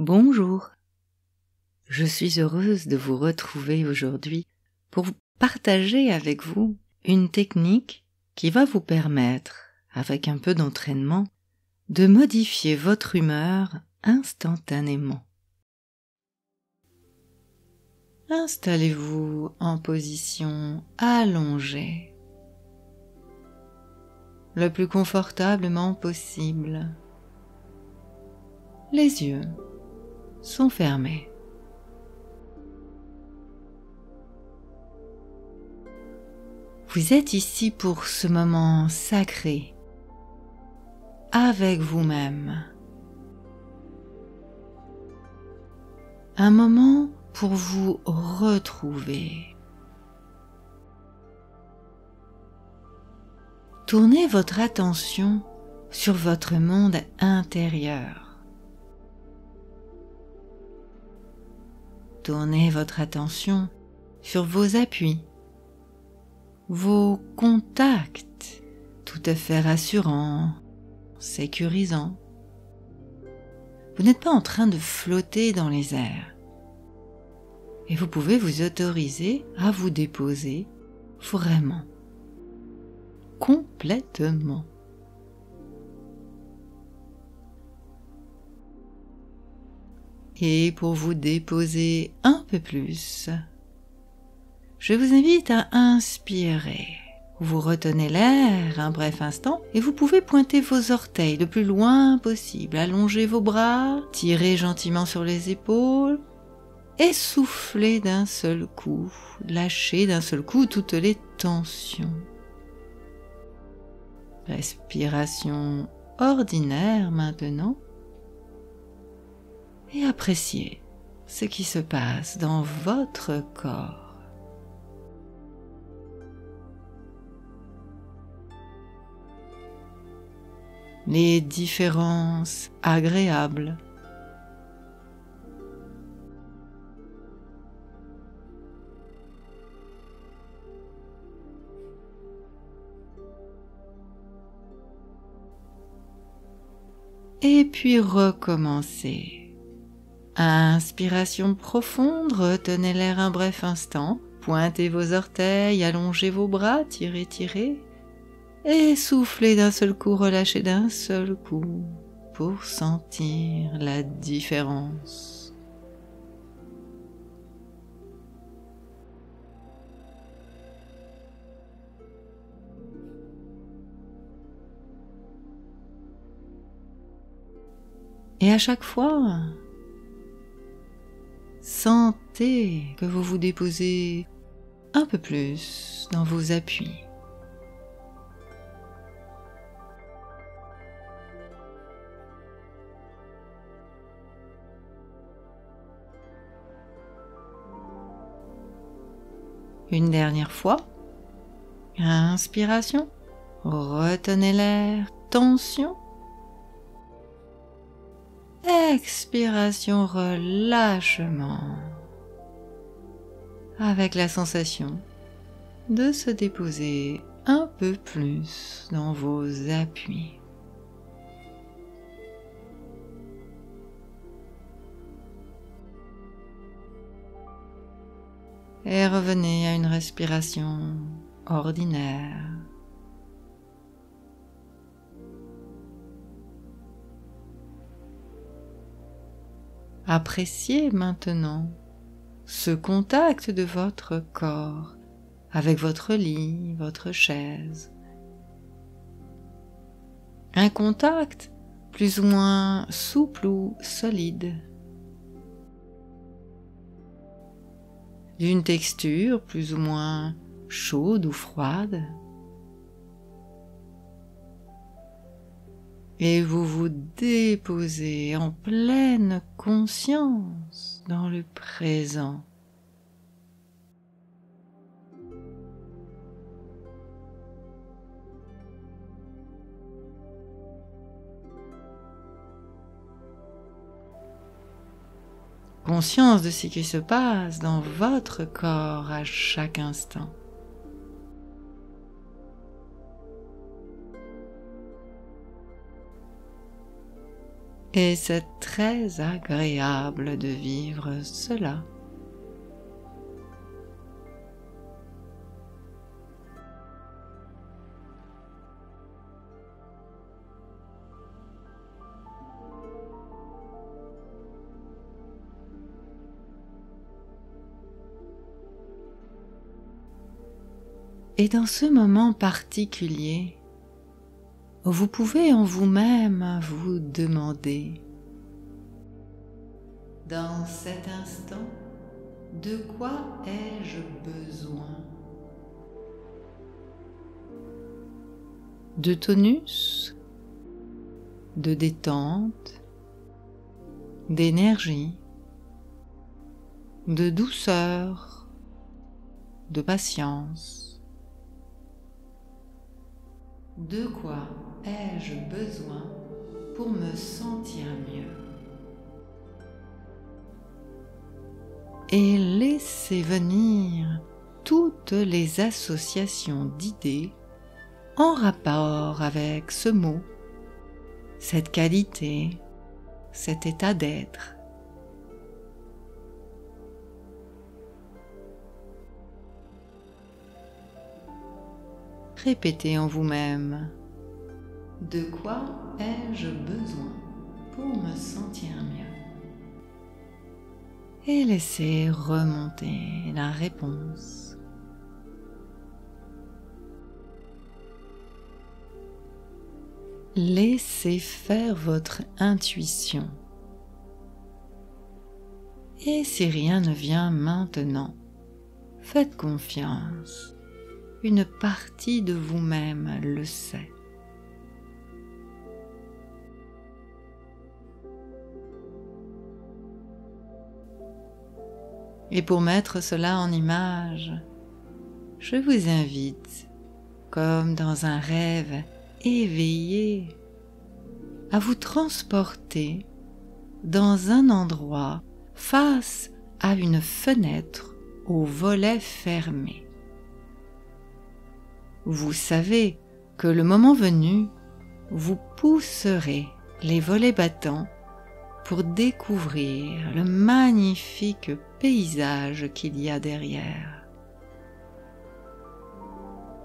Bonjour, je suis heureuse de vous retrouver aujourd'hui pour partager avec vous une technique qui va vous permettre, avec un peu d'entraînement, de modifier votre humeur instantanément. Installez-vous en position allongée, le plus confortablement possible. Les yeux sont fermés. Vous êtes ici pour ce moment sacré, avec vous-même. Un moment pour vous retrouver. Tournez votre attention sur votre monde intérieur. Tournez votre attention sur vos appuis, vos contacts, tout à fait rassurants, sécurisants. Vous n'êtes pas en train de flotter dans les airs. Et vous pouvez vous autoriser à vous déposer vraiment, complètement. Et pour vous déposer un peu plus, je vous invite à inspirer. Vous retenez l'air un bref instant et vous pouvez pointer vos orteils le plus loin possible, allonger vos bras, tirer gentiment sur les épaules et souffler d'un seul coup, lâcher d'un seul coup toutes les tensions. Respiration ordinaire maintenant. Et appréciez ce qui se passe dans votre corps. Les différences agréables. Et puis recommencez. Inspiration profonde, retenez l'air un bref instant, pointez vos orteils, allongez vos bras, tirez, tirez, et soufflez d'un seul coup, relâchez d'un seul coup, pour sentir la différence. Et à chaque fois, sentez que vous vous déposez un peu plus dans vos appuis. Une dernière fois, inspiration, retenez l'air, tension. Expiration, relâchement, avec la sensation de se déposer un peu plus dans vos appuis. Et revenez à une respiration ordinaire. Appréciez maintenant ce contact de votre corps avec votre lit, votre chaise. Un contact plus ou moins souple ou solide. D'une texture plus ou moins chaude ou froide. Et vous vous déposez en pleine conscience dans le présent. Conscience de ce qui se passe dans votre corps à chaque instant. Et c'est très agréable de vivre cela. Et dans ce moment particulier, vous pouvez en vous-même vous demander, dans cet instant, de quoi ai-je besoin? De tonus, de détente, d'énergie, de douceur, de patience. De quoi ai-je besoin pour me sentir mieux? Et laissez venir toutes les associations d'idées en rapport avec ce mot, cette qualité, cet état d'être. Répétez en vous-même, de quoi ai-je besoin pour me sentir mieux? Et laissez remonter la réponse. Laissez faire votre intuition. Et si rien ne vient maintenant, faites confiance. Une partie de vous-même le sait. Et pour mettre cela en image, je vous invite, comme dans un rêve éveillé, à vous transporter dans un endroit face à une fenêtre au volet fermé. Vous savez que le moment venu, vous pousserez les volets battants pour découvrir le magnifique paysage qu'il y a derrière.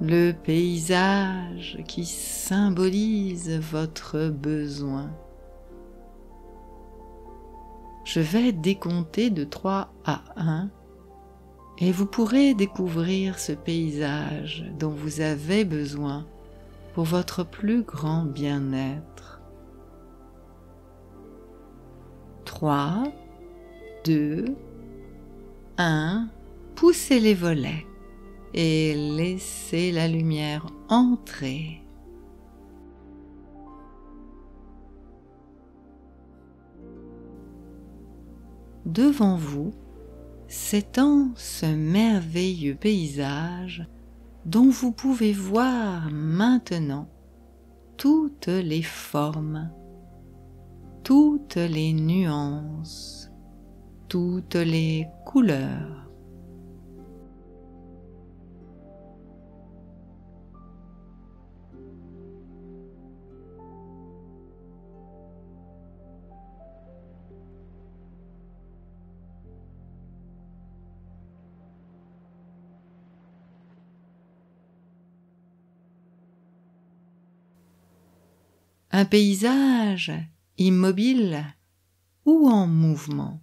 Le paysage qui symbolise votre besoin. Je vais décompter de 3 à 1 et vous pourrez découvrir ce paysage dont vous avez besoin pour votre plus grand bien-être. 3, 2, 1, poussez les volets et laissez la lumière entrer. Devant vous s'étend ce merveilleux paysage dont vous pouvez voir maintenant toutes les formes, toutes les nuances, toutes les couleurs. Un paysage immobile ou en mouvement.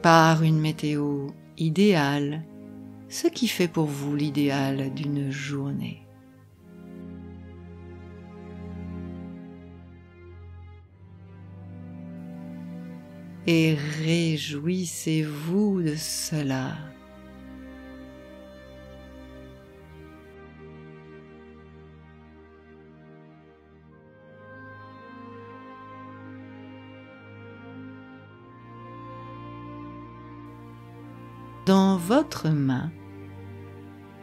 Par une météo idéale, ce qui fait pour vous l'idéal d'une journée. Et réjouissez-vous de cela. Dans votre main,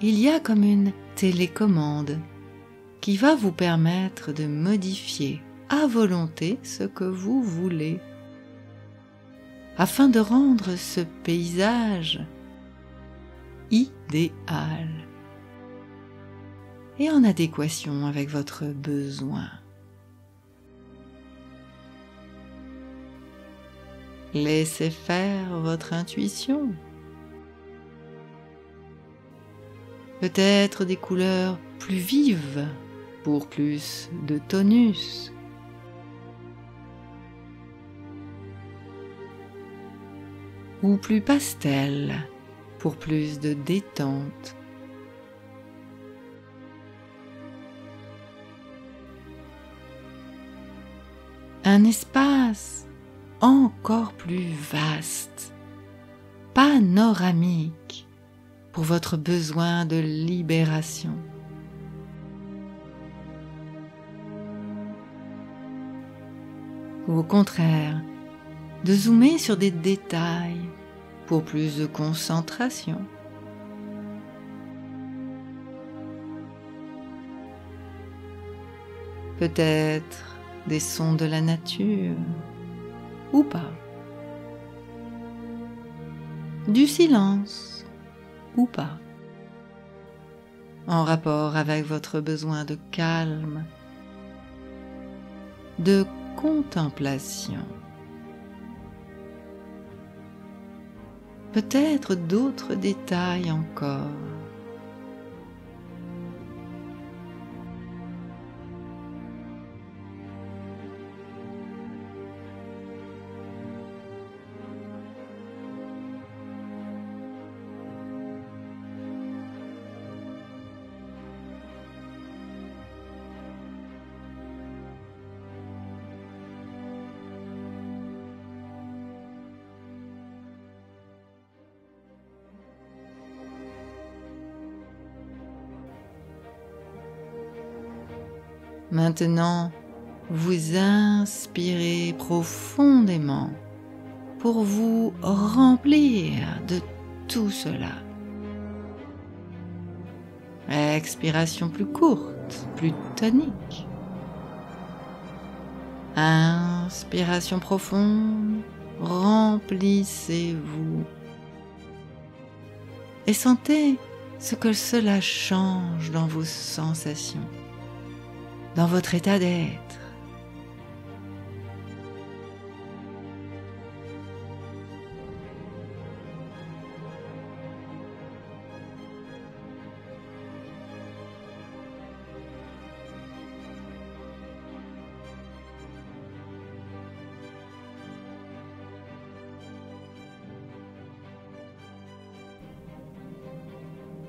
il y a comme une télécommande qui va vous permettre de modifier à volonté ce que vous voulez, afin de rendre ce paysage idéal. et en adéquation avec votre besoin. Laissez faire votre intuition. Peut-être des couleurs plus vives pour plus de tonus. Ou plus pastel pour plus de détente. Un espace encore plus vaste, panoramique, pour votre besoin de libération. Ou au contraire, de zoomer sur des détails pour plus de concentration. Peut-être des sons de la nature, ou pas. Du silence, ou pas. En rapport avec votre besoin de calme, de contemplation. Peut-être d'autres détails encore. Maintenant, vous inspirez profondément pour vous remplir de tout cela. Expiration plus courte, plus tonique. Inspiration profonde, remplissez-vous. Et sentez ce que cela change dans vos sensations, dans votre état d'être.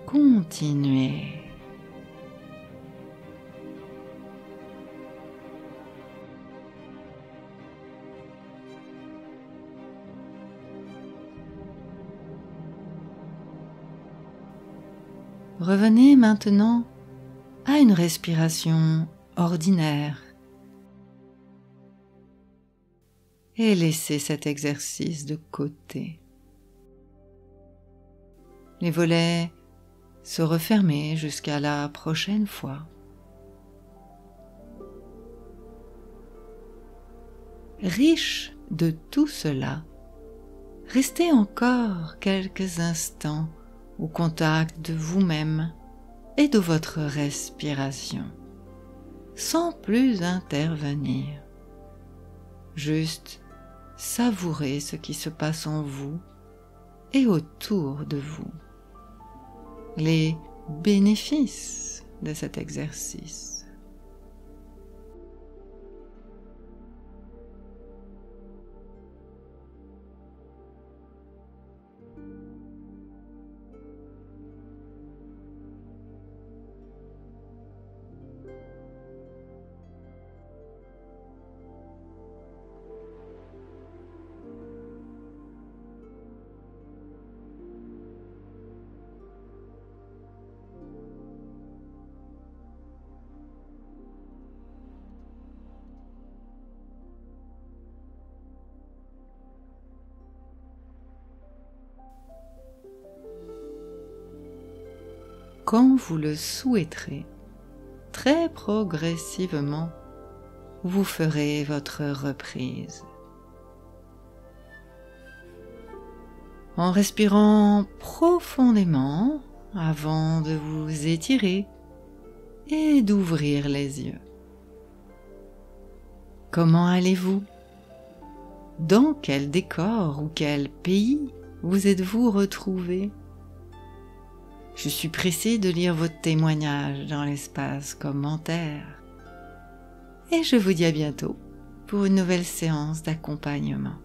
Continuez. Revenez maintenant à une respiration ordinaire et laissez cet exercice de côté. Les volets se refermer jusqu'à la prochaine fois. Riche de tout cela, restez encore quelques instants au contact de vous-même et de votre respiration, sans plus intervenir. Juste savourer ce qui se passe en vous et autour de vous. Les bénéfices de cet exercice. Quand vous le souhaiterez, très progressivement, vous ferez votre reprise. En respirant profondément avant de vous étirer, et d'ouvrir les yeux. Comment allez-vous? Dans quel décor ou quel pays vous êtes-vous retrouvé? Je suis pressée de lire votre témoignage dans l'espace commentaire. Et je vous dis à bientôt pour une nouvelle séance d'accompagnement.